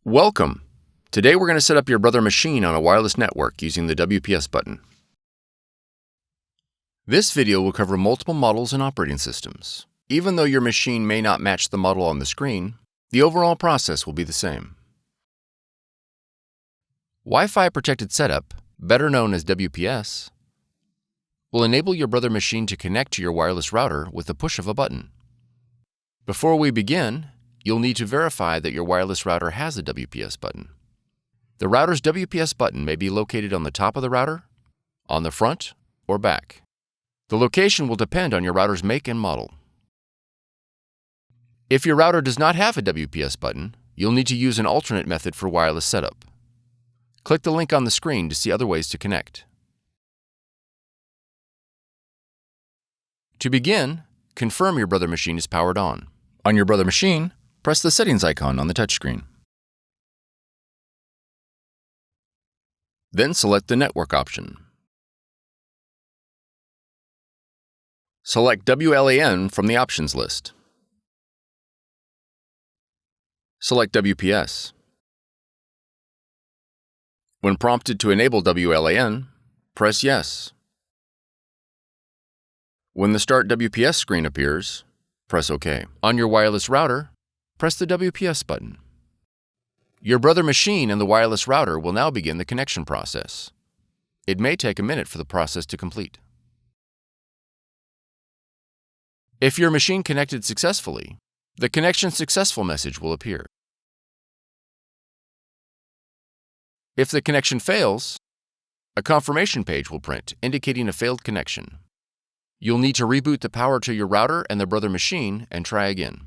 Welcome! Today we're going to set up your Brother machine on a wireless network using the WPS button. This video will cover multiple models and operating systems. Even though your machine may not match the model on the screen, the overall process will be the same. Wi-Fi protected setup, better known as WPS, will enable your Brother machine to connect to your wireless router with the push of a button. Before we begin, you'll need to verify that your wireless router has a WPS button. The router's WPS button may be located on the top of the router, on the front, or back. The location will depend on your router's make and model. If your router does not have a WPS button, you'll need to use an alternate method for wireless setup. Click the link on the screen to see other ways to connect. To begin, confirm your Brother machine is powered on. On your Brother machine, press the settings icon on the touchscreen. Then select the network option. Select WLAN from the options list. Select WPS. When prompted to enable WLAN, press Yes. When the Start WPS screen appears, press OK. On your wireless router, press the WPS button. Your Brother machine and the wireless router will now begin the connection process. It may take a minute for the process to complete. If your machine connected successfully, the Connection Successful message will appear. If the connection fails, a confirmation page will print indicating a failed connection. You'll need to reboot the power to your router and the Brother machine and try again.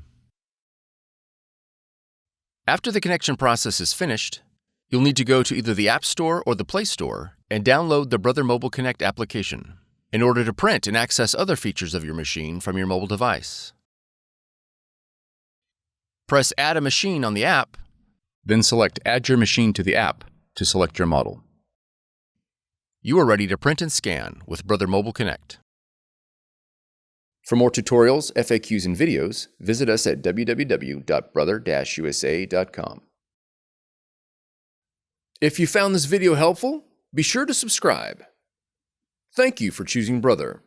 After the connection process is finished, you'll need to go to either the App Store or the Play Store and download the Brother Mobile Connect application in order to print and access other features of your machine from your mobile device. Press Add a Machine on the app, then select Add your machine to the app to select your model. You are ready to print and scan with Brother Mobile Connect. For more tutorials, FAQs, and videos, visit us at www.brother-usa.com. If you found this video helpful, be sure to subscribe. Thank you for choosing Brother.